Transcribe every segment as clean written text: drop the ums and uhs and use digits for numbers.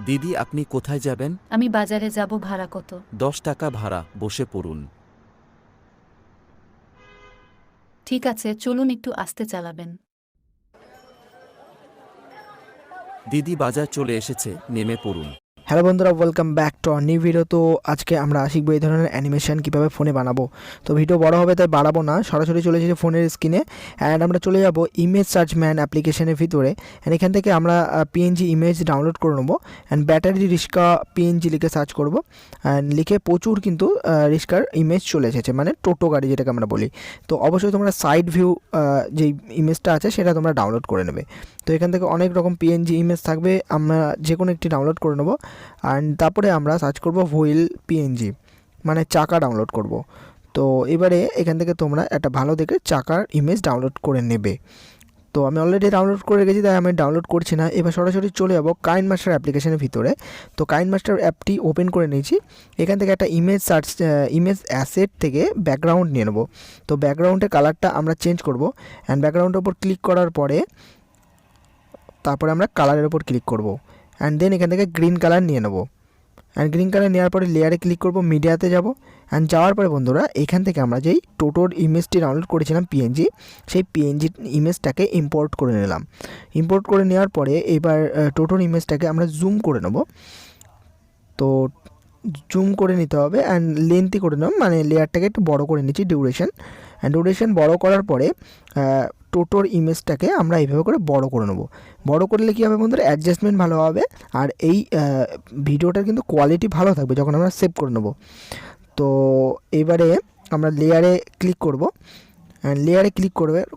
দিদি আপনি কোথায় যাবেন? আমি বাজারে যাব। ভাড়া কত? 10 টাকা ভাড়া, বসে পড়ুন। ঠিক আছে, চলুন একটু আস্তে চালাবেন। দিদি বাজার চলে এসেছে, নেমে পড়ুন। হ্যালো বন্ধুরা, welcome back to our new video. তো আজকে আমরা শিখবো এই ধরনের অ্যানিমেশন কীভাবে ফোনে বানাবো। তো ভিডিও বড় হবে তাই বাড়াবো না, সরাসরি চলে এসেছি ফোনের স্ক্রিনে। অ্যান্ড আমরা চলে যাব ইমেজ সার্চ ম্যান অ্যাপ্লিকেশনের ভিতরে। অ্যান্ড এখান থেকে আমরা পিএনজি ইমেজ ডাউনলোড করে নেবো। অ্যান্ড ব্যাটারি রিস্কা পিএনজি লিখে সার্চ করবো। অ্যান্ড লিখে প্রচুর কিন্তু রিস্কার ইমেজ চলে এসেছে, মানে টোটো গাড়ি যেটাকে আমরা বলি। তো অবশ্যই তোমরা সাইড ভিউ যেই ইমেজটা আছে সেটা তোমরা ডাউনলোড করে নেবে। তো এখান থেকে অনেক রকম পিএনজি ইমেজ থাকবে, আমরা যে কোনো একটি ডাউনলোড করে নেবো। অ্যান্ড তারপরে আমরা সার্চ করব হুইল পিএনজি, মানে চাকা ডাউনলোড করব। তো এবারে এখান থেকে তোমরা একটা ভালো দেখে চাকার ইমেজ ডাউনলোড করে নেবে। তো আমি অলরেডি ডাউনলোড করে রেখেছি, তাই আমি ডাউনলোড করছি না। এবার সরাসরি চলে যাবো কাইনমাস্টার অ্যাপ্লিকেশনের ভিতরে। তো কাইনমাস্টার অ্যাপটি ওপেন করে নিয়েছি। এখান থেকে একটা ইমেজ অ্যাসেট থেকে ব্যাকগ্রাউন্ড নিয়ে নেবো। তো ব্যাকগ্রাউন্ডের কালারটা আমরা চেঞ্জ করব। অ্যান্ড ব্যাকগ্রাউন্ডের উপর ক্লিক করার পরে তারপরে আমরা কালারের উপর ক্লিক করব। অ্যান্ড দেন এখান থেকে গ্রিন কালার নিয়ে নেব। অ্যান্ড গ্রিন কালার নেওয়ার পরে লেয়ারে ক্লিক করব, মিডিয়াতে যাব। অ্যান্ড যাওয়ার পরে বন্ধুরা এখান থেকে আমরা যেই টোটোর ইমেজটি ডাউনলোড করেছিলাম পিএনজি, সেই পিএনজি ইমেজটাকে ইম্পোর্ট করে নিলাম। ইম্পোর্ট করে নেওয়ার পরে এবার টোটোর ইমেজটাকে আমরা জুম করে নেব। তো জুম করে নিতে হবে অ্যান্ড লেন্থি করে নেব, মানে লেয়ারটাকে একটু বড় করে নিচ্ছি ডিউরেশন। অ্যান্ড ডিউরেশন বড় করার পরে টোটোর ইমেজটাকে আমরা এইভাবে করে বড় করে নেব। বড় করলে কী হবে বন্ধুরা, অ্যাডজাস্টমেন্ট ভালো হবে আর এই ভিডিওটার কিন্তু কোয়ালিটি ভালো থাকবে যখন আমরা সেভ করে নেব। তো এবারে আমরা লেয়ারে ক্লিক করব। লেয়ারে ক্লিক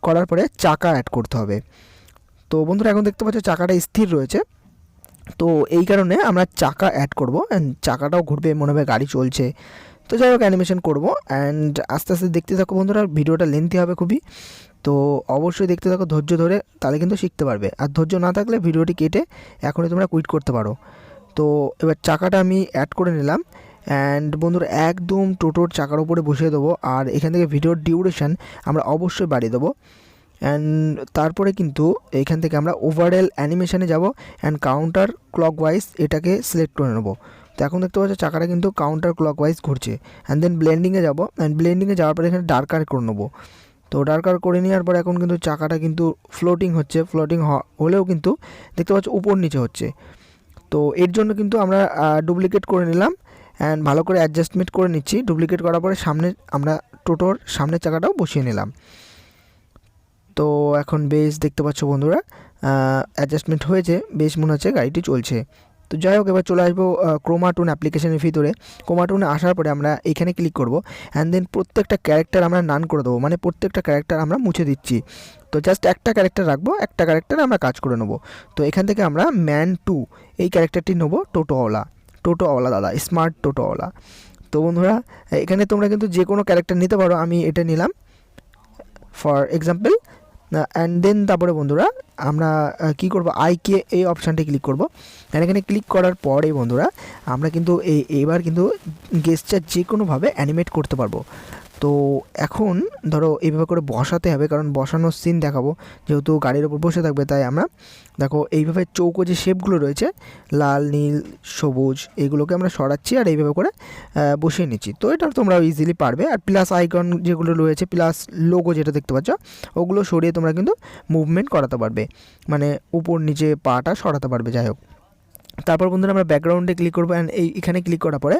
করার পরে চাকা অ্যাড করতে হবে। তো বন্ধুরা এখন দেখতে পাচ্ছ চাকাটা স্থির রয়েছে, তো এই কারণে আমরা চাকা অ্যাড করব। অ্যান্ড চাকাটাও ঘুরবে, মনে হবে গাড়ি চলছে। তো যাই হোক অ্যানিমেশন করবো। অ্যান্ড আস্তে আস্তে দেখতে থাকো বন্ধুরা, ভিডিওটা লেন্থি হবে খুবই। তো অবশ্যই দেখতে থাকো ধৈর্য ধরে, তাহলে কিন্তু শিখতে পারবে। আর ধৈর্য না থাকলে ভিডিওটি কেটে এখনই তোমরা কুইট করতে পারো। তো এবার চাকাটা আমি অ্যাড করে নিলাম। অ্যান্ড বন্ধুরা একদম টোটোর চাকার উপরে বসিয়ে দেবো। আর এখান থেকে ভিডিওর ডিউরেশন আমরা অবশ্যই বাড়িয়ে দেবো। অ্যান্ড তারপরে কিন্তু এখান থেকে আমরা ওভারঅল অ্যানিমেশানে যাব। অ্যান্ড কাউন্টার ক্লকওয়াইজ এটাকে সিলেক্ট করে নেবো। তো এখন দেখতে পাচ্ছ চাকাটা কিন্তু কাউন্টার ক্লকওয়াইজ ঘুরছে। অ্যান্ড দেন ব্লেন্ডিংয়ে যাব। অ্যান্ড ব্লেন্ডিংয়ে যাওয়ার পরে এখানে ডার্কার করে নেবো। তো ডার্কার করে নেওয়ার পর এখন কিন্তু চাকাটা কিন্তু ফ্লোটিং হচ্ছে। ফ্লোটিং হলেও কিন্তু দেখতে পাচ্ছ উপর নিচে হচ্ছে। তো এর জন্য কিন্তু আমরা ডুপ্লিকেট করে নিলাম। অ্যান্ড ভালো করে অ্যাডজাস্টমেন্ট করে নিচ্ছি। ডুপ্লিকেট করার পরে সামনে আমরা টোটোর সামনের চাকাটাও বসিয়ে নিলাম। তো এখন বেশ দেখতে পাচ্ছ বন্ধুরা অ্যাডজাস্টমেন্ট হয়েছে, বেশ মনে হচ্ছে গাড়িটি চলছে। তো যাই হোক এবার চলে আসবো ক্রোমাটুন অ্যাপ্লিকেশনের ভিতরে। ক্রোমাটুনে আসার পরে আমরা এখানে ক্লিক করব। অ্যান্ড দেন প্রত্যেকটা ক্যারেক্টার আমরা নান করে দেবো, মানে প্রত্যেকটা ক্যারেক্টার আমরা মুছে দিচ্ছি। তো জাস্ট একটা ক্যারেক্টার রাখবো, একটা ক্যারেক্টার আমরা কাজ করে নেবো। তো এখান থেকে আমরা ম্যান 2 এই ক্যারেক্টারটি নেবো, টোটোওয়ালা দাদা, স্মার্ট টোটোওয়ালা। তো বন্ধুরা এখানে তোমরা কিন্তু যে কোনো ক্যারেক্টার নিতে পারো, আমি এটা নিলাম ফর এক্সাম্পল। অ্যান্ড দেন তারপরে বন্ধুরা আমরা কী করবো, আইকে এই অপশানটি ক্লিক করবো। অ্যান্ড এখানে ক্লিক করার পরে বন্ধুরা আমরা কিন্তু এবার কিন্তু গেস্টার যে কোনোভাবে অ্যানিমেট করতে পারবো। তো এখন ধরো এইভাবে করে বসাতে হবে, কারণ বসানোর সিন দেখাবো, যেহেতু গাড়ির ওপর বসে থাকবে। তাই আমরা দেখো এইভাবে চৌকো যে শেপগুলো রয়েছে লাল নীল সবুজ, এগুলোকে আমরা সরাচ্ছি আর এইভাবে করে বসিয়ে নিচ্ছি। তো এটা তোমরা ইজিলি পারবে। আর প্লাস আইকন যেগুলো রয়েছে, প্লাস লোগো যেটা দেখতে পাচ্ছ, ওগুলো সরিয়ে তোমরা কিন্তু মুভমেন্ট করাতে পারবে, মানে উপর নিচে পাটা সরাতে পারবে। যাই হোক তারপর বন্ধুরা আমরা ব্যাকগ্রাউন্ডে ক্লিক করবো। অ্যান্ড এখানে ক্লিক করার পরে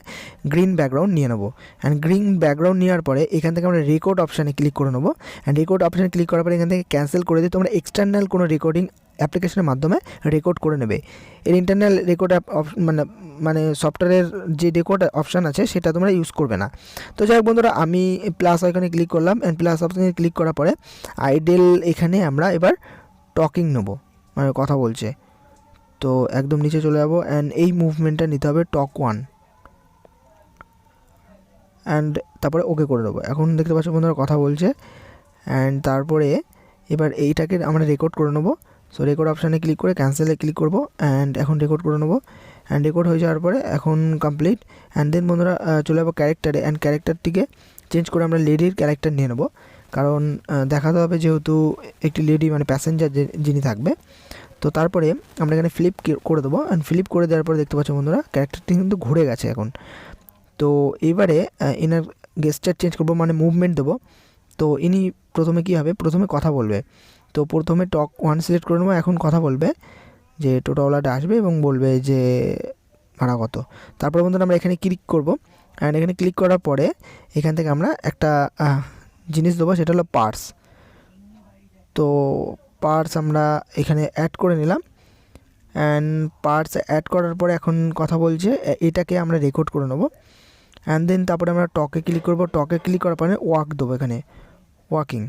গ্রিন ব্যাকগ্রাউন্ড নিয়ে নেবো। অ্যান্ড গ্রিন ব্যাকগ্রাউন্ড নেওয়ার পরে এখান থেকে আমরা রেকর্ড অপশানে ক্লিক করে নেবো। অ্যান্ড রেকর্ড অপশানে ক্লিক করার পরে এখান থেকে ক্যান্সেল করে দিয়ে তোমরা এক্সটার্নাল কোনো রেকর্ডিং অ্যাপ্লিকেশনের মাধ্যমে রেকর্ড করে নেবে। এর ইন্টারনাল রেকর্ড মানে সফটওয়্যারের যে রেকর্ড অপশান আছে সেটা তোমরা ইউজ করবে না। তো যাই হোক বন্ধুরা আমি প্লাস আইকনে ক্লিক করলাম। অ্যান্ড প্লাস অপশানে ক্লিক করার পরে আইডেল এখানে আমরা এবার টকিং নেবো, মানে কথা বলছে। তো একদম নিচে চলে যাবো। অ্যান্ড এই মুভমেন্টটা নিতে হবে টক 1। অ্যান্ড তারপরে ওকে করে দেবো। এখন দেখতে পাচ্ছ বন্ধুরা কথা বলছে। অ্যান্ড তারপরে এবার এইটাকে আমরা রেকর্ড করে নেবো। সো রেকর্ড অপশানে ক্লিক করে ক্যান্সেলে ক্লিক করবো। অ্যান্ড এখন রেকর্ড করে নেবো। অ্যান্ড রেকর্ড হয়ে যাওয়ার পরে এখন কমপ্লিট। অ্যান্ড দেন বন্ধুরা চলে যাবো ক্যারেক্টারে। অ্যান্ড ক্যারেক্টারটিকে চেঞ্জ করে আমরা লেডির ক্যারেক্টার নিয়ে নেবো, কারণ দেখাতে হবে যেহেতু একটি লেডি, মানে প্যাসেঞ্জার যিনি থাকবে। তো তারপরে আমরা এখানে ফ্লিপ করে দেবো, অ্যান্ড ফ্লিপ করে দেওয়ার পরে দেখতে পাচ্ছ বন্ধুরা ক্যারেক্টারটি কিন্তু ঘুরে গেছে এখন। তো এবারে এনার গেস্টার চেঞ্জ করবো, মানে মুভমেন্ট দেবো। তো ইনি প্রথমে কী হবে, প্রথমে কথা বলবে। তো প্রথমে টক 1 সিলেক্ট করে নেবো, এখন কথা বলবে যে টোটোওয়ালাটা আসবে এবং বলবে যে ভাড়া কত। তারপরে বন্ধুরা আমরা এখানে ক্লিক করব, অ্যান্ড এখানে ক্লিক করার পরে এখান থেকে আমরা একটা জিনিস দেবো, সেটা হলো পার্স। তো পার্স আমরা এখানে অ্যাড করে নিলাম, অ্যান্ড পার্স অ্যাড করার পরে এখন কথা বলছে, এটাকে আমরা রেকর্ড করে নেবো। অ্যান্ড দেন তারপরে আমরা টকে ক্লিক করব, টকে ক্লিক করার পরে ওয়াক দেবো, এখানে ওয়াকিং।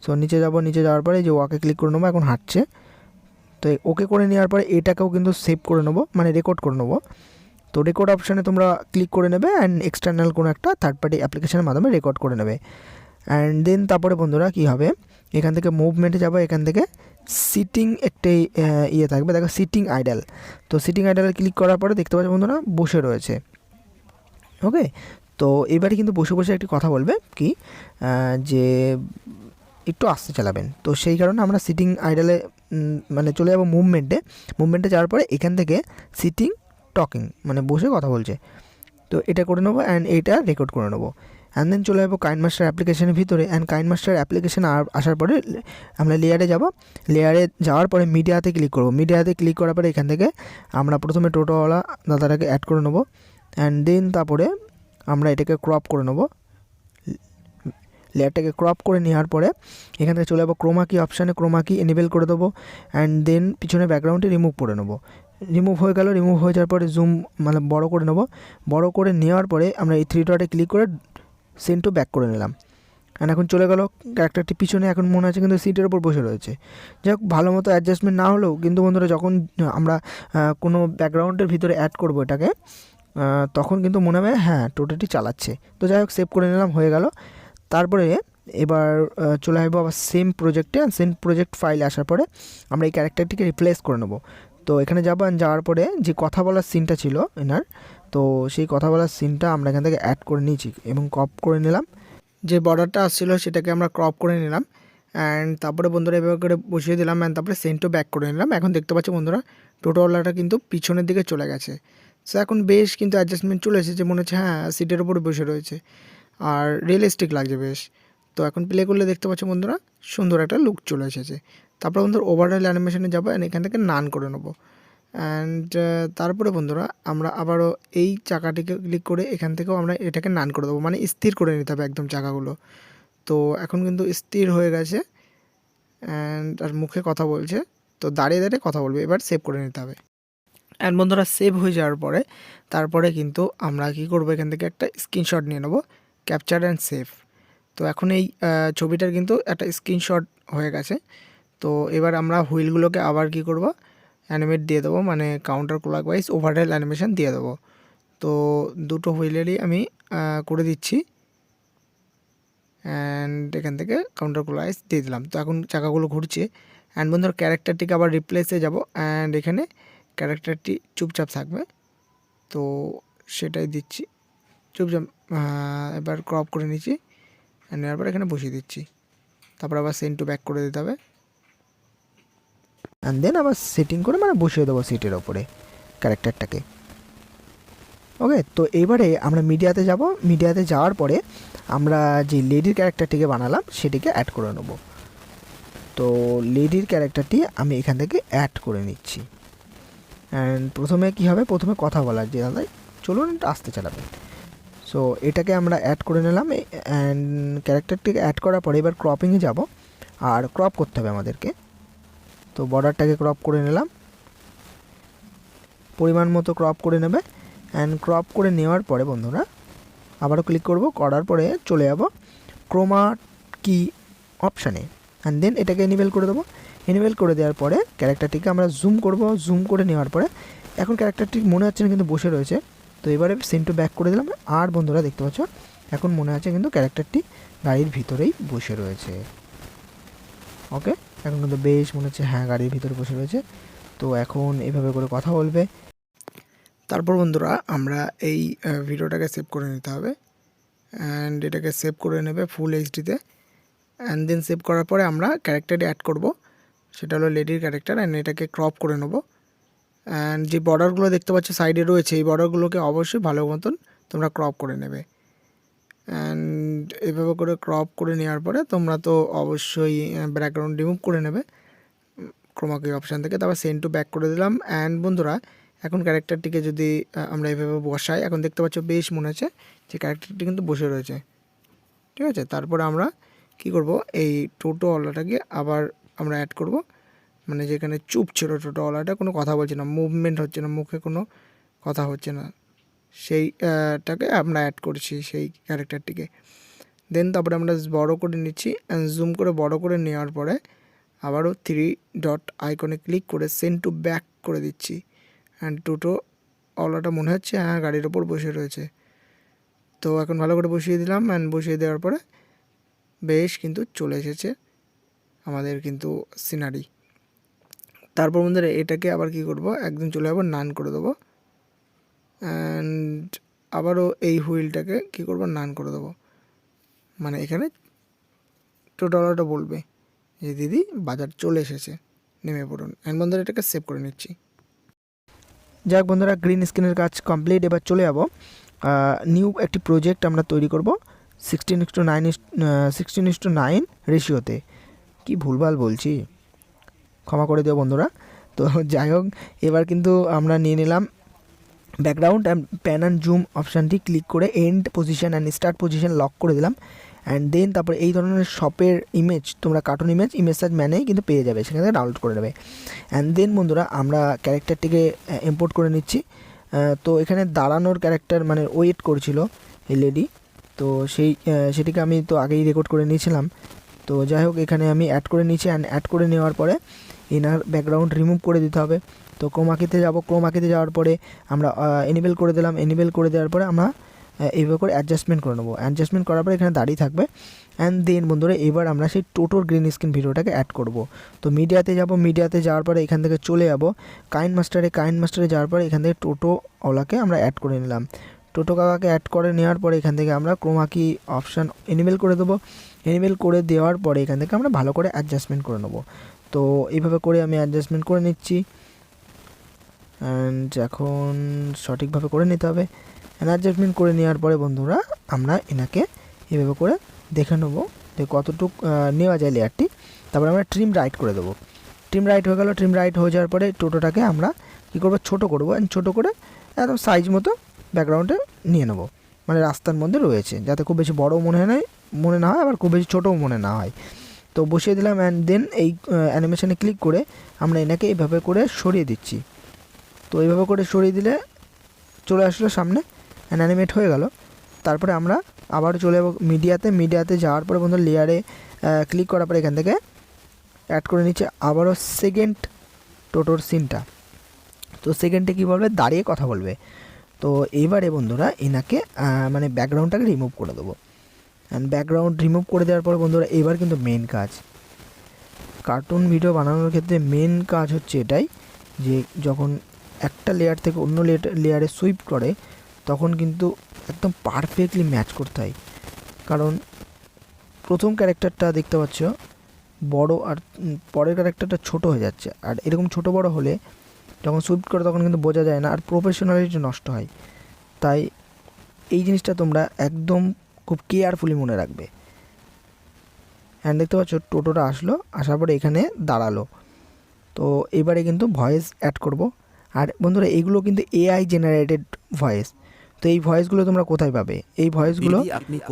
সো নিচে যাব, নিচে যাওয়ার পরে যে ওয়াকে ক্লিক করে নেবো, এখন হাঁটছে। তো ওকে করে নেওয়ার পরে এটাকেও কিন্তু সেভ করে নেবো, মানে রেকর্ড করে নেবো। তো রেকর্ড অপশানে তোমরা ক্লিক করে নেবে, অ্যান্ড এক্সটার্নাল কোনো একটা থার্ড পার্টি অ্যাপ্লিকেশনের মাধ্যমে রেকর্ড করে নেবে। অ্যান্ড দেন তারপরে বন্ধুরা কী হবে, এখান থেকে মুভমেন্টে যাবো, এখান থেকে সিটিং একটাই ইয়ে থাকবে, দেখো সিটিং আইডল। তো সিটিং আইডলে ক্লিক করার পরে দেখতে পাচ্ছ বন্ধুরা বসে রয়েছে। ওকে, তো এবারে কিন্তু বসে বসে একটি কথা বলবে কি, যে একটু আস্তে চালাবেন। তো সেই কারণে আমরা সিটিং আইডলে মানে চলে যাবো মুভমেন্টে যাওয়ার পরে এখান থেকে সিটিং টকিং, মানে বসে কথা বলছে। তো এটা করে নেবো, অ্যান্ড এইটা রেকর্ড করে নেবো। অ্যান্ড দেন চলে যাবো কাইনমাস্টার অ্যাপ্লিকেশনের ভিতরে, অ্যান্ড কাইনমাস্টার অ্যাপ্লিকেশন আসার পরে আমরা লেয়ারে যাব। লেয়ারে যাওয়ার পরে মিডিয়াতে ক্লিক করব। মিডিয়াতে ক্লিক করার পরে এখান থেকে আমরা প্রথমে টোটোওয়ালা দাদাটাকে অ্যাড করে নেবো, অ্যান্ড দেন তারপরে আমরা এটাকে ক্রপ করে নেবো। লেয়ারটাকে ক্রপ করে নেওয়ার পরে এখান থেকে চলে যাবো ক্রোমা কি অপশানে, ক্রোমা কি এনেবেল করে দেবো, অ্যান্ড দেন পিছনে ব্যাকগ্রাউন্ডে রিমুভ করে নেবো। রিমুভ হয়ে গেল, রিমুভ হয়ে যাওয়ার পরে জুম মানে বড় করে নেবো। বড় করে নেওয়ার পরে আমরা এই 3 ডটে ক্লিক করে সেন্ড টু ব্যাক করে নিলাম। অ্যান্ড এখন চলে গেল ক্যারেক্টারটি পিছনে, এখন মনে হচ্ছে কিন্তু সিটের ওপর বসে রয়েছে। যাই হোক, ভালো মতো অ্যাডজাস্টমেন্ট না হলেও কিন্তু বন্ধুরা যখন আমরা কোনো ব্যাকগ্রাউন্ডের ভিতরে অ্যাড করবো এটাকে, তখন কিন্তু মনে হবে হ্যাঁ টোটোটি চালাচ্ছে। তো যাই হোক, সেভ করে নিলাম, হয়ে গেল। তারপরে এবার চলে আসবো আবার সেম প্রজেক্টে, সেম প্রজেক্ট ফাইল আসার পরে আমরা এই ক্যারেক্টারটিকে রিপ্লেস করে নেবো। তো এখানে যাবো, যাওয়ার পরে যে কথা বলার সিনটা ছিল এনার, তো সেই কথা বলার সিনটা আমরা এখান থেকে অ্যাড করে নিয়েছি এবং ক্রপ করে নিলাম। যে বর্ডারটা আসছিলো সেটাকে আমরা ক্রপ করে নিলাম, অ্যান্ড তারপরে বন্ধুরা এভাবে করে বসিয়ে দিলাম, অ্যান্ড তারপরে সেন্ড টু ব্যাক করে নিলাম। এখন দেখতে পাচ্ছি বন্ধুরা টোটোওয়ালাটা কিন্তু পিছনের দিকে চলে গেছে। সো এখন বেশ কিন্তু অ্যাডজাস্টমেন্ট চলে এসেছে, মনে হচ্ছে হ্যাঁ সিটের উপরে বসে রয়েছে, আর রিয়েলিস্টিক লাগছে বেশ। তো এখন প্লে করলে দেখতে পাচ্ছ বন্ধুরা সুন্দর একটা লুক চলে এসেছে। তারপরে বন্ধুরা ওভারঅল অ্যানিমেশনে যাবো, অ্যান্ড এখান থেকে নান করে নেবো। অ্যান্ড তারপরে বন্ধুরা আমরা আবারও এই চাকাটিকে ক্লিক করে এখান থেকেও আমরা এটাকে নান করে দেবো, মানে স্থির করে নিতে হবে একদম চাকাগুলো। তো এখন কিন্তু স্থির হয়ে গেছে, অ্যান্ড আর মুখে কথা বলছে। তো দাঁড়িয়ে দাঁড়িয়ে কথা বলবে, এবার সেভ করে নিতে হবে। অ্যান্ড বন্ধুরা সেভ হয়ে যাওয়ার পরে তারপরে কিন্তু আমরা কি করব, এখান থেকে একটা স্ক্রিনশট নিয়ে নেবো, ক্যাপচার অ্যান্ড সেভ। তো এখন এই ছবিটার কিন্তু একটা স্ক্রিনশট হয়ে গেছে। তো এবার আমরা হুইলগুলোকে আবার কি করব, অ্যানিমেট দিয়ে দেবো, মানে কাউন্টার ক্লকওয়াইজ ওভারঅল অ্যানিমেশন দিয়ে দেবো। তো দুটো হুইলেরই আমি করে দিচ্ছি, অ্যান্ড এখান থেকে কাউন্টার ক্লকওয়াইজ দিয়ে দিলাম। তো এখন চাকাগুলো ঘুরছে। অ্যান্ড বন্ধুরা ক্যারেক্টারটিকে আবার রিপ্লেসে যাব, অ্যান্ড এখানে ক্যারেক্টারটি চুপচাপ থাকবে, তো সেটাই দিচ্ছি চুপচাপ। এবার ক্রপ করে নিচ্ছি, অ্যান্ড নেওয়ার পর এখানে বসিয়ে দিচ্ছি। তারপর আবার সেন্ড টু ব্যাক করে দিতে হবে, অ্যান্ড দেন আবার সেটিং করে মানে বসিয়ে দেবো সিটের ওপরে ক্যারেক্টারটাকে। ওকে, তো এবারে আমরা মিডিয়াতে যাব। মিডিয়াতে যাওয়ার পরে আমরা যে লেডির ক্যারেক্টারটিকে বানালাম সেটিকে অ্যাড করে নেব। তো লেডির ক্যারেক্টারটি আমি এখান থেকে অ্যাড করে নিচ্ছি। অ্যান্ড প্রথমে কী হবে, প্রথমে কথা বলার যে দাদা চলুন একটু আস্তে চালাবেন। সো এটাকে আমরা অ্যাড করে নিলাম, অ্যান্ড ক্যারেক্টারটিকে অ্যাড করার পরে এবার ক্রপিংয়ে যাব, আর ক্রপ করতে হবে আমাদেরকে। তো বর্ডারটাকে ক্রপ করে নিলাম, পরিমাণ মতো ক্রপ করে নেবে। অ্যান্ড ক্রপ করে নেওয়ার পরে বন্ধুরা আবারও ক্লিক করব, করার পরে চলে যাব ক্রোমা কি অপশানে, অ্যান্ড দেন এটাকে এনেবেল করে দেবো। এনেবেল করে দেওয়ার পরে ক্যারেক্টারটিকে আমরা জুম করব, জুম করে নেওয়ার পরে এখন ক্যারেক্টারটি মনে হচ্ছে না কিন্তু বসে রয়েছে। তো এবারে সেন্ড টু ব্যাক করে দিলাম, আর বন্ধুরা দেখতে পাচ্ছ এখন মনে হচ্ছে কিন্তু ক্যারেক্টারটি গাড়ির ভিতরেই বসে রয়েছে। ওকে, এখন কিন্তু বেশ মনে হচ্ছে হ্যাঁ গাড়ির ভিতরে বসে রয়েছে। তো এখন এইভাবে করে কথা বলবে। তারপর বন্ধুরা আমরা এই ভিডিওটাকে সেভ করে নিতে হবে, অ্যান্ড এটাকে সেভ করে নেবে ফুল এইচডিতে। অ্যান্ড দেন সেভ করার পরে আমরা ক্যারেক্টারটি অ্যাড করব। সেটা হলো লেডির ক্যারেক্টার। অ্যান্ড এটাকে ক্রপ করে নেবো। অ্যান্ড যে বর্ডারগুলো দেখতে পাচ্ছ সাইডে রয়েছে, এই বর্ডারগুলোকে অবশ্যই ভালো মতন তোমরা ক্রপ করে নেবে। অ্যান্ড এভাবে করে ক্রপ করে নেওয়ার পরে তোমরা তো অবশ্যই ব্যাকগ্রাউন্ড রিমুভ করে নেবে ক্রোমা কি অপশান থেকে। তারপর সেন্ড টু ব্যাক করে দিলাম। অ্যান্ড বন্ধুরা এখন ক্যারেক্টারটিকে যদি আমরা এভাবে বসাই, এখন দেখতে পাচ্ছ বেশ মনে হচ্ছে যে ক্যারেক্টারটি কিন্তু বসে রয়েছে, ঠিক আছে। তারপরে আমরা কি করব, এই টোটোওয়ালাটাকে আবার আমরা অ্যাড করব, মানে যেখানে চুপ ছিল টোটোওয়ালাটা, কোনো কথা বলছে না, মুভমেন্ট হচ্ছে না, মুখে কোনো কথা হচ্ছে না, সেইটাকে আমরা অ্যাড করছি সেই ক্যারেক্টারটিকে। দেন তারপরে আমরা বড় করে নিচ্ছি, জুম করে বড় করে নেওয়ার পরে আবারও 3 ডট আইকনে ক্লিক করে সেন্ড টু ব্যাক করে দিচ্ছি। অ্যান্ড টোটোওয়ালাটা মনে হচ্ছে হ্যাঁ গাড়ির ওপর বসে রয়েছে। তো এখন ভালো করে বসিয়ে দিলাম। অ্যান্ড বসিয়ে দেওয়ার পরে বেশ কিন্তু চলে এসেছে আমাদের কিন্তু সিনারি। তারপর বন্ধুরা এটাকে আবার কি করব, একদম চলে যাবো নান করে দেবো। অ্যান্ড আবারও এই হুইলটাকে কি করব, নান করে দেবো। মানে এখানে টোটোওয়ালাটা বলবে যে দিদি বাজার চলে এসেছে, নেমে পড়ুন। অ্যান্ড বন্ধুরা এটাকে সেভ করে নিচ্ছি। যাক বন্ধুরা, গ্রিন স্ক্রিনের কাজ কমপ্লিট। এবার চলে যাব নিউ একটি প্রজেক্ট আমরা তৈরি করব 16:9 রেশিওতে। কি ভুলভাল বলছি, ক্ষমা করে দিও বন্ধুরা। তো যাই হোক, এবার কিন্তু আমরা নিয়ে নিলাম background and pan and zoom অপশানটি ক্লিক করে end position and start position lock করে দিলাম। অ্যান্ড দেন তারপরে এই ধরনের শপের ইমেজ তোমরা কার্টুন ইমেজ সার্চ ম্যানেই কিন্তু পেয়ে যাবে, সেখান থেকে ডাউনলোড করে নেবে। অ্যান্ড দেন বন্ধুরা আমরা ক্যারেক্টারটিকে ইম্পোর্ট করে নিচ্ছি। তো এখানে দাঁড়ানোর ক্যারেক্টার মানে ওয়েট করছিল এই লেডি, তো সেটিকে আমি তো আগেই রেকর্ড করে নিয়েছিলাম। তো যাই হোক, এখানে আমি অ্যাড করে নিয়েছি। অ্যান্ড অ্যাড করে নেওয়ার পরে এনার ব্যাকগ্রাউন্ড রিমুভ করে দিতে হবে। তো ক্রোমাকিতে যাব, ক্রোমাকিতে যাওয়ার পরে আমরা এনেবেল করে দিলাম। এনেবেল করে দেওয়ার পরে আমরা এইভাবে করে অ্যাডজাস্টমেন্ট করে নেবো। অ্যাডজাস্টমেন্ট করার পরে এখানে দাঁড়িয়ে থাকবে। অ্যান্ড দেন বন্ধুরা এবার আমরা সেই টোটোর গ্রিন স্ক্রিন ভিডিওটাকে অ্যাড করব। তো মিডিয়াতে যাব, মিডিয়াতে যাওয়ার পরে এখান থেকে চলে যাব কাইন মাস্টারে যাওয়ার পরে এখান থেকে টোটোওয়ালাকে আমরা অ্যাড করে নিলাম। টোটো কাকাকে অ্যাড করে নেওয়ার পরে এখান থেকে আমরা ক্রোমাকি অপশান এনেবেল করে দেবো। এনেবেল করে দেওয়ার পরে এখান থেকে আমরা ভালো করে অ্যাডজাস্টমেন্ট করে নেবো। তো এইভাবে করে আমি অ্যাডজাস্টমেন্ট করে নিচ্ছি। অ্যান্ড এখন সঠিকভাবে করে নিতে হবে। অ্যাডজাস্টমেন্ট করে নেওয়ার পরে বন্ধুরা আমরা এনাকে এভাবে করে দেখে নেবো যে কতটুকু নেওয়া যায় লেয়ারটি। তারপরে আমরা ট্রিম রাইট করে দেবো। ট্রিম রাইট হয়ে গেল। ট্রিম রাইট হয়ে যাওয়ার পরে টোটোটাকে আমরা কী করবো, ছোটো করবো। ছোটো করে একদম সাইজ মতো ব্যাকগ্রাউন্ডে নিয়ে নেবো, মানে রাস্তার মধ্যে রয়েছে, যাতে খুব বেশি বড়ও মনে না হয় আবার খুব বেশি ছোটোও মনে না হয়। তো বসিয়ে দিলাম। অ্যান্ড দেন এই অ্যানিমেশনে ক্লিক করে আমরা এনাকে এইভাবে করে সরিয়ে দিচ্ছি। তো এইভাবে করে সরিয়ে দিলে চলে আসলো সামনে, অ্যানিমেট হয়ে গেল। তারপরে আমরা আবার চলে যাবো মিডিয়াতে যাওয়ার পরে বন্ধু লেয়ারে ক্লিক করার পরে এখান থেকে অ্যাড করে নিচ্ছে আবারও সেকেন্ড টোটোর সিনটা। তো সেকেন্ডে কী বলবে, দাঁড়িয়ে কথা বলবে। তো এইবারে বন্ধুরা এনাকে মানে ব্যাকগ্রাউন্ডটাকে রিমুভ করে দেবো। অ্যান্ড ব্যাকগ্রাউন্ড রিমুভ করে দেওয়ার পর বন্ধুরা এবার কিন্তু মেন কাজ, কার্টুন ভিডিও বানানোর ক্ষেত্রে মেন কাজ হচ্ছে এটাই যে যখন একটা লেয়ার থেকে অন্য লেয়ারে সুইপ করে তখন কিন্তু একদম পারফেক্টলি ম্যাচ করতে হয়। কারণ প্রথম ক্যারেক্টারটা দেখতে পাচ্ছ বড় আর পরের ক্যারেক্টারটা ছোট হয়ে যাচ্ছে, আর এরকম ছোট বড় হলে যখন সুইপ করে তখন কিন্তু বোঝা যায় না, আর প্রফেশনালিটি নষ্ট হয়। তাই এই জিনিসটা তোমরা একদম খুব কেয়ারফুলি মনে রাখবে। অ্যান্ড দেখতে পাচ্ছ টোটোটা আসার পরে এখানে দাঁড়ালো। তো এবারে কিন্তু ভয়েস অ্যাড করব। আর বন্ধুরা এইগুলো কিন্তু এআই জেনারেটেড ভয়েস। তো এই ভয়েসগুলো তোমরা কোথায় পাবে? এই ভয়েসগুলো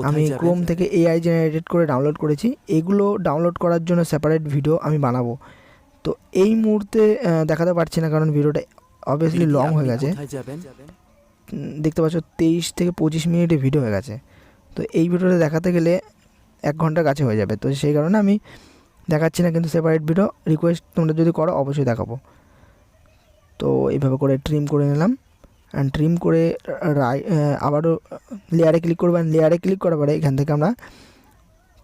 আমি ক্রোম থেকে এআই জেনারেটেড করে ডাউনলোড করেছি। এগুলো ডাউনলোড করার জন্য সেপারেট ভিডিও আমি বানাবো। তো এই মুহূর্তে দেখাতে পারছি না কারণ ভিডিওটা অবভিয়াসলি লং হয়ে গেছে। দেখতে পাচ্ছ 23 থেকে 25 মিনিটের ভিডিও হয়ে গেছে। তো এই ভিডিওটা দেখাতে গেলে 1 ঘন্টার কাছে হয়ে যাবে। তো সেই কারণে আমি দেখাচ্ছি না, কিন্তু সেপারেট ভিডিও রিকোয়েস্ট তোমরা যদি করো অবশ্যই দেখাবো। তো এইভাবে করে ট্রিম করে নিলাম। অ্যান্ড ট্রিম করে আবারও লেয়ারে ক্লিক করবো। লেয়ারে ক্লিক করার পরে এখান থেকে আমরা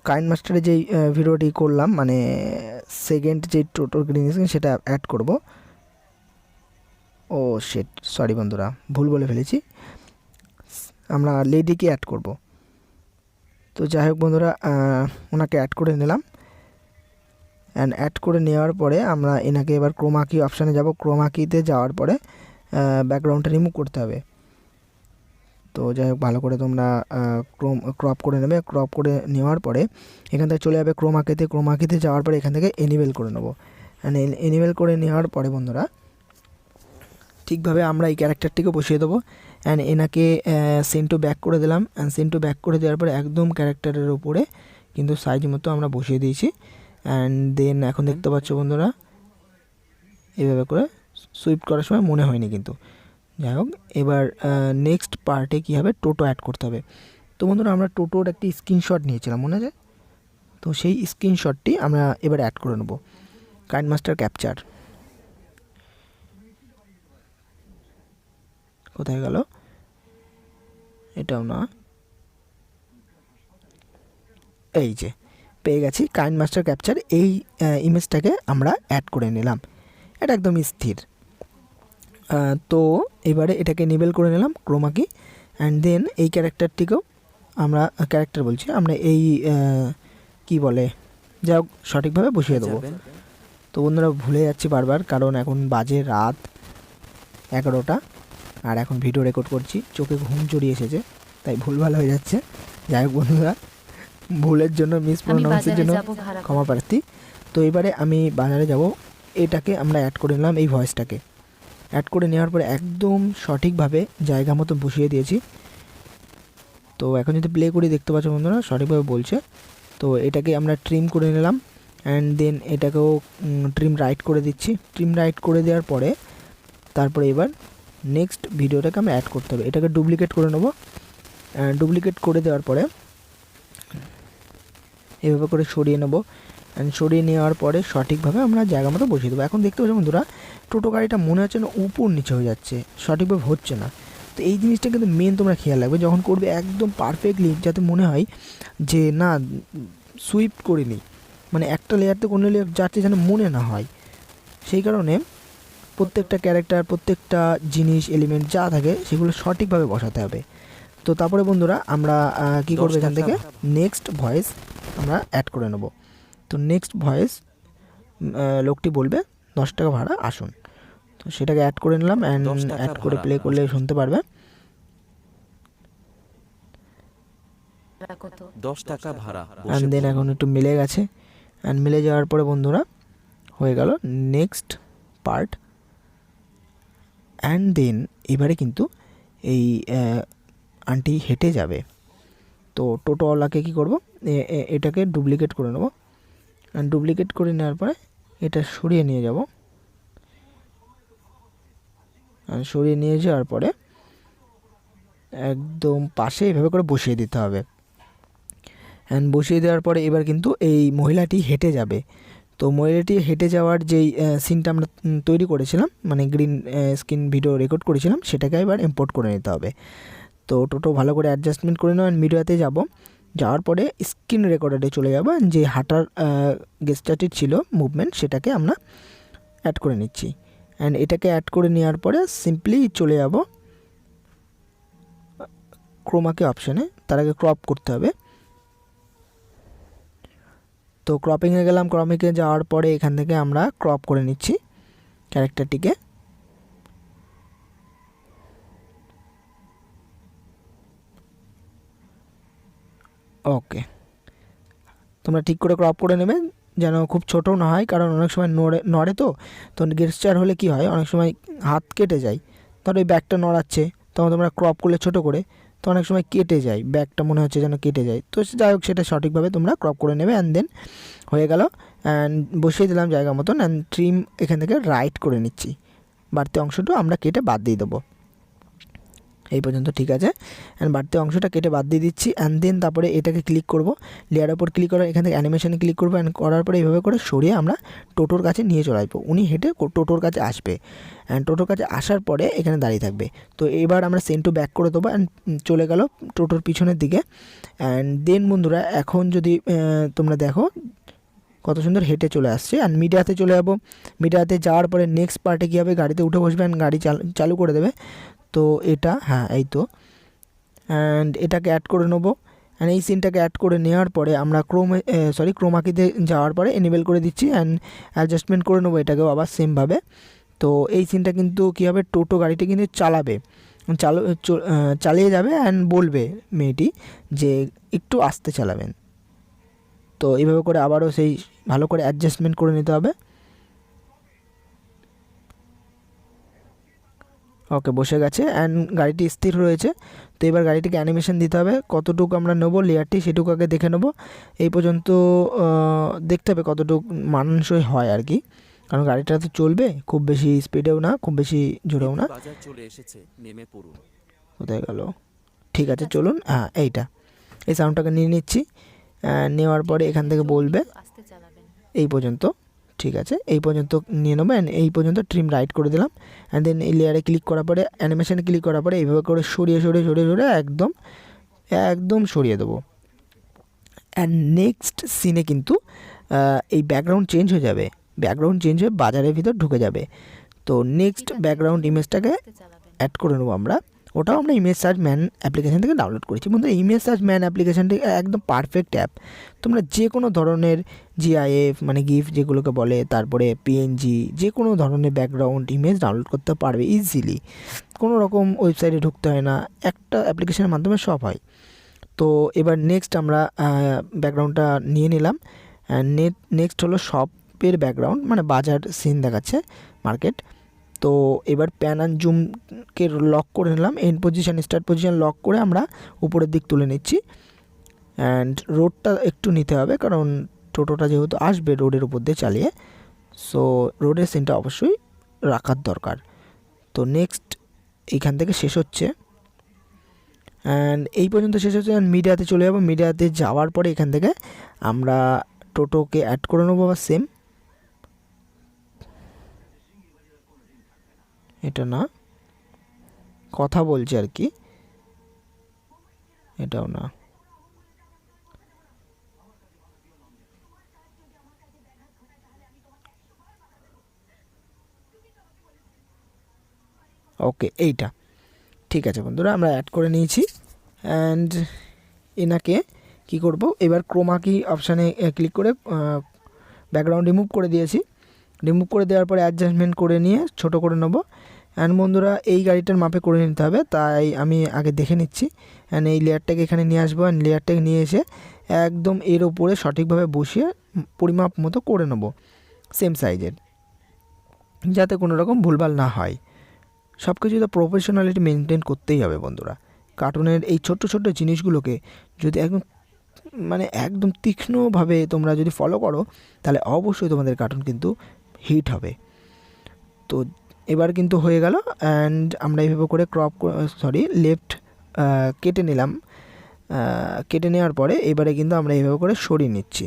কাইন মাস্টারে যেই ভিডিওটি করলাম মানে সেকেন্ড যে টোটোর গ্রিন স্ক্রিন সেটা অ্যাড করব। ও শিট, সরি বন্ধুরা, ভুল বলে ফেলেছি। আমরা লেডিকে অ্যাড করব। তো যাই হোক বন্ধুরা, ওনাকে অ্যাড করে নিলাম। অ্যান্ড অ্যাড করে নেওয়ার পরে আমরা এনাকে এবার ক্রোমা কি অপশানে যাব। ক্রোমা কিতে যাওয়ার পরে ব্যাকগ্রাউন্ডটা রিমুভ করতে হবে। তো যাই হোক ভালো করে তোমরা ক্রপ করে নেবে। ক্রপ করে নেওয়ার পরে এখান থেকে চলে যাবে ক্রোমাকিতে। ক্রোমাকিতে যাওয়ার পরে এখান থেকে এনেবেল করে নেবো। অ্যান্ড এনেবেল করে নেওয়ার পরে বন্ধুরা ঠিকভাবে আমরা এই ক্যারেক্টারটিকে বসিয়ে দেবো। অ্যান্ড এনাকে সেন্ড টু ব্যাক করে দিলাম। অ্যান্ড সেন্ড টু ব্যাক করে দেওয়ার পরে একদম ক্যারেক্টারের উপরে কিন্তু সাইজ মতো আমরা বসিয়ে দিয়েছি। অ্যান্ড দেন এখন দেখতে পাচ্ছ বন্ধুরা এভাবে করে সুইপ করার সময় মনে হয়নি কিন্তু। যাই হোক এবার নেক্সট পার্টে কী হবে, টোটো অ্যাড করতে হবে। তো বন্ধুরা আমরা টোটোর একটি স্ক্রিনশট নিয়েছিলাম মনে আছে, তো সেই স্ক্রিনশটটি আমরা এবার অ্যাড করে নেব। কাইনমাস্টার ক্যাপচার কোথায় গেল, এটাও না, এই যে পেয়ে গেছি কাইনমাস্টার ক্যাপচার। এই ইমেজটাকে আমরা অ্যাড করে নিলাম, এটা একদম স্থির। তো এবারে এটাকে নিবেল করে নিলাম ক্রোমা কি। অ্যান্ড দেন এই ক্যারেক্টারটিকেও আমরা আমরা এই কি বলে যাই হোক সঠিকভাবে বসিয়ে দেবো। তো বন্ধুরা ভুলে যাচ্ছি বারবার, কারণ এখন বাজে রাত 11টা আর এখন ভিডিও রেকর্ড করছি, চোখে ঘুম জড়িয়ে এসেছে তাই ভুলভাল হয়ে যাচ্ছে। যাই হোক বন্ধুরা ভুলের জন্য মিসপ্রোনাউন্সের জন্য ক্ষমা প্রার্থী। তো এবারে আমি বাজারে যাব, এটাকে আমরা অ্যাড করে নিলাম, এই ভয়েসটাকে অ্যাড করে নেওয়ার পরে একদম সঠিকভাবে জায়গা মতো বসিয়ে দিয়েছি। তো এখন যদি প্লে করি দেখতে পাচ্ছ বন্ধুরা সঠিকভাবে বলছে। তো এটাকে আমরা ট্রিম করে নিলাম। অ্যান্ড দেন এটাকেও ট্রিম রাইট করে দিচ্ছি। ট্রিম রাইট করে দেওয়ার পরে তারপরে এবার নেক্সট ভিডিওটাকে আমরা অ্যাড করতে হবে। এটাকে ডুপ্লিকেট করে নেব। ডুপ্লিকেট করে দেওয়ার পরে এভাবে করে সরিয়ে নেব। অ্যান্ড সরিয়ে নেওয়ার পরে সঠিকভাবে আমরা জায়গা মতো বসিয়ে দেবো। এখন দেখতে পাচ্ছ বন্ধুরা টোটো গাড়িটা মনে হচ্ছে না উপর নিচে হয়ে যাচ্ছে, সঠিকভাবে হচ্ছে না। তো এই জিনিসটা কিন্তু মেন তোমরা খেয়াল রাখবে যখন করবে, একদম পারফেক্টলি যাতে মনে হয় যে না সুইপ করিনি, মানে একটা লেয়ার থেকে অন্য লেয়ার যাচ্ছে যেন মনে না হয়। সেই কারণে প্রত্যেকটা ক্যারেক্টার, প্রত্যেকটা জিনিস, এলিমেন্ট যা থাকে সেগুলো সঠিকভাবে বসাতে হবে। তো তারপরে বন্ধুরা আমরা কি করবো, এখান থেকে নেক্সট ভয়েস আমরা অ্যাড করে নেব। তো নেক্সট ভয়েস লোকটি বলবে 10 টাকা ভাড়া আসুন। তো সেটাকে অ্যাড করে নিলাম। অ্যান্ড অ্যাড করে প্লে করলে শুনতে পারবে 10 টাকা ভাড়া। অ্যান্ড দেন এখন একটু মিলে গেছে। অ্যান্ড মিলে যাওয়ার পরে বন্ধুরা হয়ে গেল নেক্সট পার্ট। অ্যান্ড দেন এবারে কিন্তু এই আন্টি হেঁটে যাবে। তো টোটোওয়ালাকে কী করব, এটাকে ডুপ্লিকেট করে নেব। অ্যান্ড ডুপ্লিকেট করে নেওয়ার পরে এটা সরিয়ে নিয়ে যাব। আর সরিয়ে নিয়ে যাওয়ার পরে একদম পাশে এভাবে করে বসিয়ে দিতে হবে। অ্যান্ড বসিয়ে দেওয়ার পরে এবার কিন্তু এই মহিলাটি হেঁটে যাবে। তো মহিলাটি হেঁটে যাওয়ার যেই সিনটা আমরা তৈরি করেছিলাম, মানে গ্রিন স্ক্রিন ভিডিও রেকর্ড করেছিলাম, সেটাকে এবার ইম্পোর্ট করে নিতে হবে। তো টোটো ভালো করে অ্যাডজাস্টমেন্ট করে নেওয়া। মিডিয়াতে যাব, যাওয়ার পরে স্ক্রিন রেকর্ডারে চলে যাব। যে হাঁটার গেস্টারটি ছিল মুভমেন্ট, সেটাকে আমরা অ্যাড করে নিচ্ছি। অ্যান্ড এটাকে অ্যাড করে নেওয়ার পরে সিম্পলি চলে যাব ক্রোমাকে অপশানে। তার আগে ক্রপ করতে হবে। তো ক্রপিংয়ে গেলাম, ক্রপিংয়ে যাওয়ার পরে এখান থেকে আমরা ক্রপ করে নিচ্ছি ক্যারেক্টারটিকে। ওকে, তোমরা ঠিক করে ক্রপ করে নেবে যেন খুব ছোটো না হয়, কারণ অনেক সময় নড়ে তো গেস্টার হলে কি হয়, অনেক সময় হাত কেটে যায়। ধরো ওই ব্যাগটা নড়াচ্ছে, তখন তোমরা ক্রপ করলে ছোটো করে, তো অনেক সময় কেটে যায়, ব্যাগটা মনে হচ্ছে যেন কেটে যায়। তো যাই হোক সেটা সঠিকভাবে তোমরা ক্রপ করে নেবে। অ্যান্ড দেন হয়ে গেল। অ্যান্ড বসিয়ে দিলাম জায়গা মতন। অ্যান্ড ট্রিম এখান থেকে রাইট করে নিচ্ছি, বাড়তি অংশটা আমরা কেটে বাদ দিয়ে দেবো। এই পর্যন্ত ঠিক আছে। অ্যান্ড বাড়তি অংশটা কেটে বাদ দিয়ে দিচ্ছি। অ্যান্ড দেন তারপরে এটাকে ক্লিক করব, লেয়ারের ওপর ক্লিক করে এখান থেকে অ্যানিমেশনে ক্লিক করবো। অ্যান্ড করার পরে এইভাবে করে সরিয়ে আমরা টোটোর কাছে নিয়ে চলে আসবো। উনি হেঁটে টোটোর কাছে আসবে। অ্যান্ড টোটোর কাছে আসার পরে এখানে দাঁড়িয়ে থাকবে। তো এবার আমরা সেন্ড টু ব্যাক করে দেবো। অ্যান্ড চলে গেল টোটোর পিছনের দিকে। অ্যান্ড দেন বন্ধুরা এখন যদি তোমরা দেখো কত সুন্দর হেঁটে চলে আসছে। অ্যান্ড মিডিয়াতে চলে যাবো। মিডিয়াতে যাওয়ার পরে নেক্সট পার্টে কী হবে, গাড়িতে উঠে বসবে অ্যান্ড গাড়ি চালু করে দেবে। তো এটা হ্যাঁ এই তো। অ্যান্ড এটাকে অ্যাড করে নেবো। অ্যান্ড এই সিনটাকে অ্যাড করে নেওয়ার পরে আমরা ক্রোমাকিতে যাওয়ার পরে এনেবেল করে দিচ্ছি অ্যান্ড অ্যাডজাস্টমেন্ট করে নেবো এটাকেও আবার সেমভাবে। তো এই সিনটা কিন্তু কী হবে, টোটো গাড়িটা কিন্তু চালিয়ে যাবে অ্যান্ড বলবে মেয়েটি যে একটু আস্তে চালাবেন। তো এইভাবে করে আবারও সেই ভালো করে অ্যাডজাস্টমেন্ট করে নিতে হবে। ওকে, বসে গেছে অ্যান্ড গাড়িটি স্থির রয়েছে। তো এবার গাড়িটিকে অ্যানিমেশন দিতে হবে, কতটুকু আমরা নেবো লেয়ারটি সেটুকু আগে দেখে নেবো। এই পর্যন্ত দেখতে হবে কতটুকু মানানসই হয় আর কি, কারণ গাড়িটা তো চলবে, খুব বেশি স্পিডেও না খুব বেশি জোরেও না। বাজার চলে এসেছে, নেমে পড়ুন। কোথায় গেল? ঠিক আছে, চলুন। হ্যাঁ, এই সাউন্ডটাকে নিয়ে নিচ্ছি। নেওয়ার পরে এখান থেকে বলবে আস্তে চালাবেন। এই পর্যন্ত, ঠিক আছে, এই পর্যন্ত নিয়ে নেবো অ্যান্ড এই পর্যন্ত ট্রিম রাইট করে দিলাম। অ্যান্ড দেন এই লেয়ারে ক্লিক করার পরে অ্যানিমেশানে ক্লিক করার পরে এইভাবে করে সরিয়ে একদম সরিয়ে দেবো। অ্যান্ড নেক্সট সিনে কিন্তু এই ব্যাকগ্রাউন্ড চেঞ্জ হয়ে যাবে, ব্যাকগ্রাউন্ড চেঞ্জ হয়ে বাজারের ভিতর ঢুকে যাবে। তো নেক্সট ব্যাকগ্রাউন্ড ইমেজটাকে অ্যাড করে নেবো আমরা, ওটাও আমরা ইমেজ সার্চ ম্যান অ্যাপ্লিকেশান থেকে ডাউনলোড করেছি। বন্ধুরা, ইমেজ সার্চ ম্যান অ্যাপ্লিকেশানটি একদম পারফেক্ট অ্যাপ। তোমরা যে কোনো ধরনের জিআইএফ মানে গিফ যেগুলোকে বলে, তারপরে পিএনজি, যে কোনো ধরনের ব্যাকগ্রাউন্ড ইমেজ ডাউনলোড করতে পারবে ইজিলি। কোনো রকম ওয়েবসাইটে ঢুকতে হয় না, একটা অ্যাপ্লিকেশানের মাধ্যমে সব হয়। তো এবার নেক্সট আমরা ব্যাকগ্রাউন্ডটা নিয়ে নিলাম। নেক্সট হলো শপের ব্যাকগ্রাউন্ড, মানে বাজার সিন দেখাচ্ছে, মার্কেট। তো এবার প্যান অ্যান্ড জুমকে লক করে নিলাম, end position start position lock করে আমরা উপরের দিক তুলে নিচ্ছি। অ্যান্ড রোডটা একটু নিতে হবে, কারণ টোটোটা যেহেতু আসবে রোডের উপর দিয়ে চালিয়ে, সো রোডের সিনটা অবশ্যই রাখার দরকার। তো নেক্সট এইখান থেকে শেষ হচ্ছে, অ্যান্ড এই পর্যন্ত শেষ হচ্ছে। অ্যান্ড মিডিয়াতে চলে যাবো। মিডিয়াতে যাওয়ার পরে এখান থেকে আমরা টোটোকে অ্যাড করে নেবো বা সেম, এটা না, কথা বলছে আর কি, এটাও না। ওকে, এইটা ঠিক আছে বন্ধুরা, আমরা অ্যাড করে নিয়েছি। অ্যান্ড এনাকে কি করব, এবার ক্রোমা কি অপশানে ক্লিক করে ব্যাকগ্রাউন্ড রিমুভ করে দিয়েছি। রিমুভ করে দেওয়ার পরে অ্যাডজাস্টমেন্ট করে নিয়ে ছোট করে নেবো। অ্যান্ড বন্ধুরা, এই গাড়িটার মাপে করে নিতে হবে, তাই আমি আগে দেখে নিচ্ছি। অ্যান্ড এই লেয়ারটাকে এখানে নিয়ে আসবো, অ্যান্ড লেয়ারটাকে নিয়ে এসে একদম এর ওপরে সঠিকভাবে বসিয়ে পরিমাপ মতো করে নেবো সেম সাইজের, যাতে কোনো রকম ভুলভাল না হয়। সব কিছু তো প্রফেশনালিটি মেনটেন করতেই হবে বন্ধুরা। কার্টুনের এই ছোট্ট ছোট্ট জিনিসগুলোকে যদি একদম তীক্ষ্ণভাবে তোমরা যদি ফলো করো, তাহলে অবশ্যই তোমাদের কার্টুন কিন্তু হিট হবে। তো এবার কিন্তু হয়ে গেল। অ্যান্ড আমরা এইভাবে করে লেফট কেটে নিলাম। কেটে নেওয়ার পরে এবারে কিন্তু আমরা এইভাবে করে সরিয়ে নিচ্ছি।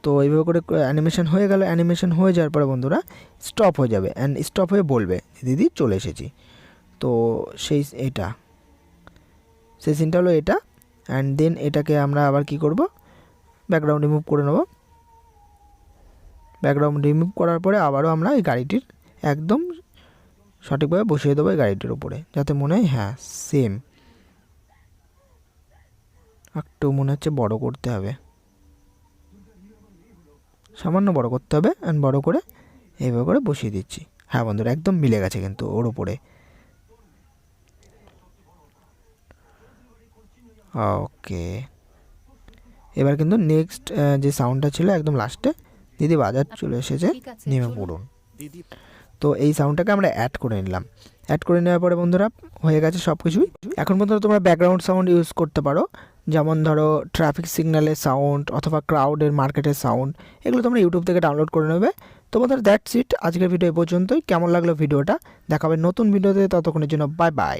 তো এইভাবে করে অ্যানিমেশন হয়ে গেল। অ্যানিমেশন হয়ে যাওয়ার পরে বন্ধুরা স্টপ হয়ে যাবে, অ্যান্ড স্টপ হয়ে বলবে দিদি চলে এসেছি। তো সেই সিনটা হলো এটা। অ্যান্ড দেন এটাকে আমরা আবার কি করব, ব্যাকগ্রাউন্ড রিমুভ করে নেব। ব্যাকগ্রাউন্ড রিমুভ করার পরে আবারও আমরা এই গাড়িটির একদম সঠিকভাবে বসিয়ে দেবো এই গাড়িটির উপরে, যাতে মনে হয় হ্যাঁ সেম। একটু মনে হচ্ছে বড় করতে হবে, সামান্য বড় করতে হবে। অ্যান্ড বড় করে এইভাবে করে বসিয়ে দিচ্ছি। হ্যাঁ বন্ধুরা, একদম মিলে গেছে কিন্তু ওর উপরে। ওকে, এবার কিন্তু নেক্সট যে সাউন্ডটা ছিল একদম লাস্টে, দিদি বাজার চলে এসেছে, নেমে পড়ুন। তো এই সাউন্ডটাকে আমরা অ্যাড করে নিলাম। অ্যাড করে নেওয়ার পরে বন্ধুরা হয়ে গেছে সব কিছুই। এখন বন্ধুরা তোমরা ব্যাকগ্রাউন্ড সাউন্ড ইউজ করতে পারো, যেমন ধরো ট্রাফিক সিগন্যালের সাউন্ড অথবা ক্রাউডের মার্কেটের সাউন্ড, এগুলো তোমরা ইউটিউব থেকে ডাউনলোড করে নেবে। তো বন্ধুরা দ্যাটস ইট, আজকের ভিডিও এ পর্যন্তই। কেমন লাগলো ভিডিওটা, দেখা হবে নতুন ভিডিওতে, ততক্ষণের জন্য বাই বাই।